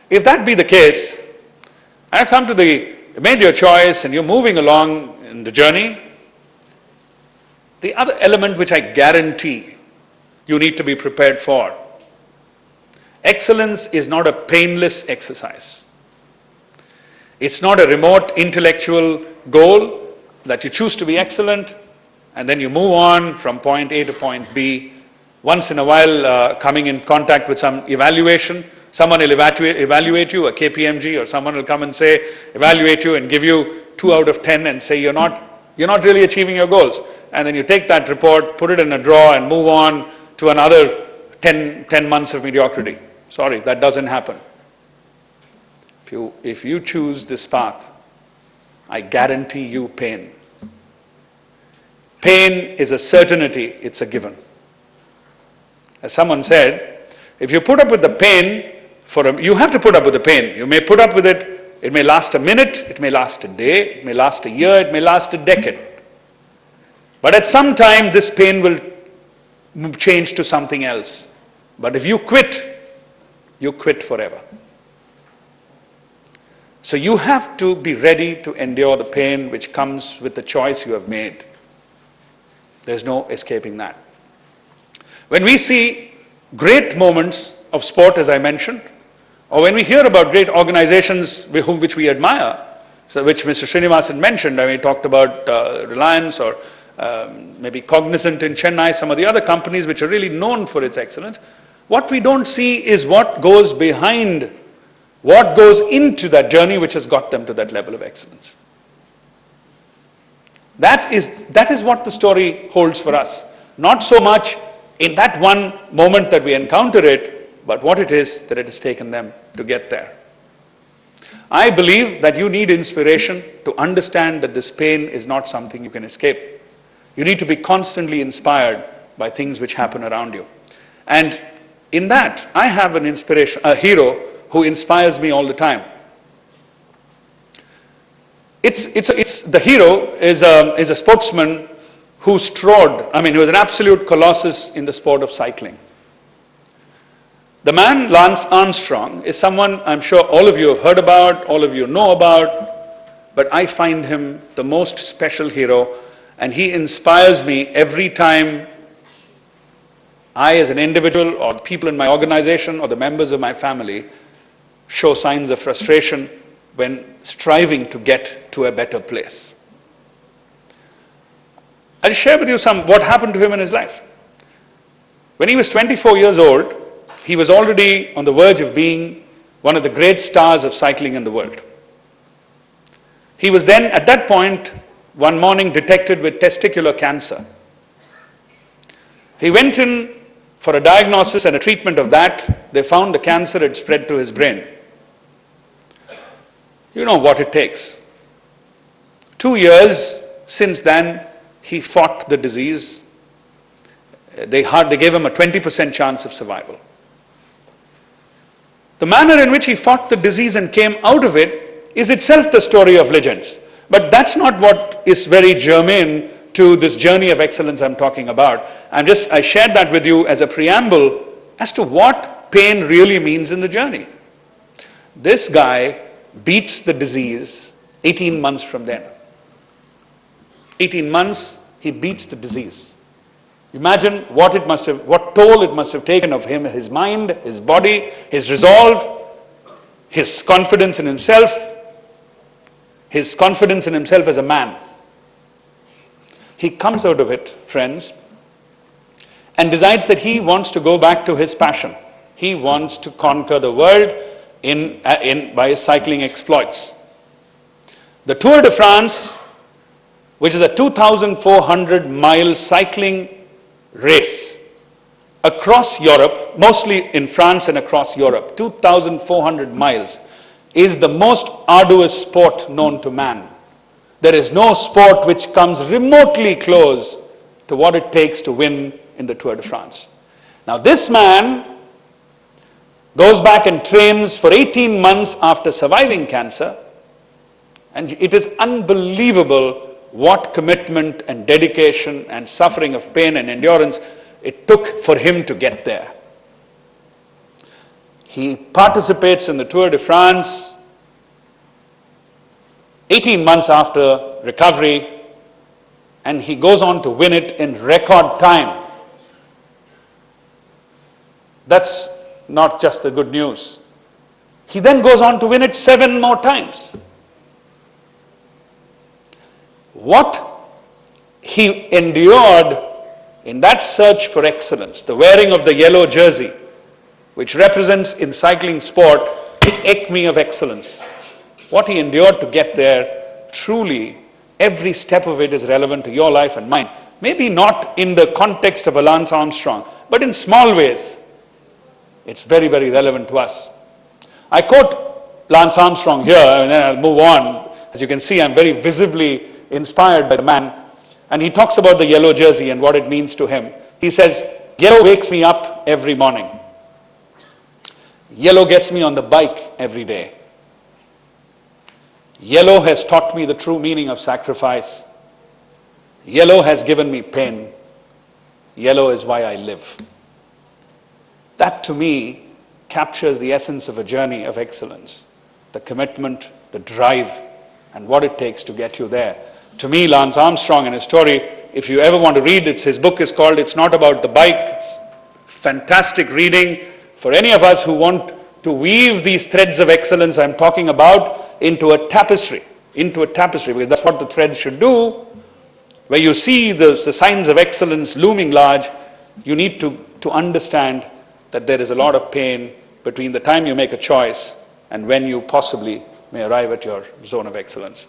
If that be the case, and you made your choice and you're moving along in the journey, the other element which I guarantee you need to be prepared for, excellence is not a painless exercise. It's not a remote intellectual goal that you choose to be excellent and then you move on from point A to point B. Once in a while coming in contact with some evaluation, someone will evaluate you, a KPMG, or someone will come and say, evaluate you and give you 2 out of 10 and say you're not really achieving your goals. And then you take that report, put it in a drawer and move on to another 10 months of mediocrity. Sorry, that doesn't happen. If you choose this path, I guarantee you pain. Pain is a certainty, it's a given. As someone said, if you put up with the pain, you have to put up with the pain. You may put up with it, it may last a minute, it may last a day, it may last a year, it may last a decade. But at some time, this pain will change to something else. But if you quit forever. So you have to be ready to endure the pain which comes with the choice you have made. There's no escaping that. When we see great moments of sport, as I mentioned, or when we hear about great organizations which we admire, so which Mr. Srinivasan mentioned, we talked about Reliance or maybe Cognizant in Chennai, some of the other companies which are really known for its excellence, what we don't see is what goes behind, what goes into that journey which has got them to that level of excellence. That is what the story holds for us. Not so much in that one moment that we encounter it, but what it is that it has taken them to get there. I believe that you need inspiration to understand that this pain is not something you can escape. You need to be constantly inspired by things which happen around you. And in that, I have an inspiration, a hero who inspires me all the time. The hero is a sportsman who was an absolute colossus in the sport of cycling. The man, Lance Armstrong, is someone I'm sure all of you have heard about, all of you know about, but I find him the most special hero, and he inspires me every time I, as an individual, or people in my organization, or the members of my family, show signs of frustration when striving to get to a better place. I'll share with you what happened to him in his life. When he was 24 years old, he was already on the verge of being one of the great stars of cycling in the world. He was then, at that point, one morning detected with testicular cancer. He went in for a diagnosis and a treatment of that. They found the cancer had spread to his brain. You know what it takes. 2 years since then, he fought the disease. They gave him a 20% chance of survival. The manner in which he fought the disease and came out of it is itself the story of legends. But that's not what is very germane to this journey of excellence I'm talking about. I shared that with you as a preamble as to what pain really means in the journey. This guy beats the disease 18 months from then. 18 months, he beats the disease. Imagine what toll it must have taken of him, his mind, his body, his resolve, his confidence in himself as a man. He comes out of it, friends, and decides that he wants to go back to his passion. He wants to conquer the world by his cycling exploits. The Tour de France, which is a 2,400-mile cycling race across Europe, mostly in France and across Europe, 2,400 miles, is the most arduous sport known to man. There is no sport which comes remotely close to what it takes to win in the Tour de France. Now this man goes back and trains for 18 months after surviving cancer, and it is unbelievable what commitment and dedication and suffering of pain and endurance it took for him to get there. He participates in the Tour de France 18 months after recovery, and he goes on to win it in record time. That's not just the good news. He then goes on to win it 7 more times. What he endured in that search for excellence, the wearing of the yellow jersey, which represents in cycling sport the acme of excellence. What he endured to get there, truly, every step of it is relevant to your life and mine. Maybe not in the context of a Lance Armstrong, but in small ways, it's very, very relevant to us. I quote Lance Armstrong here, and then I'll move on. As you can see, I'm very visibly inspired by the man. And he talks about the yellow jersey and what it means to him. He says, yellow wakes me up every morning. Yellow gets me on the bike every day. Yellow has taught me the true meaning of sacrifice. Yellow has given me pain. Yellow is why I live. That to me captures the essence of a journey of excellence. The commitment, the drive, and what it takes to get you there. To me, Lance Armstrong and his story, if you ever want to read it, his book is called It's Not About the Bike. It's fantastic reading for any of us who want to weave these threads of excellence I'm talking about into a tapestry, because that's what the threads should do. Where you see the signs of excellence looming large, you need to understand that there is a lot of pain between the time you make a choice and when you possibly may arrive at your zone of excellence.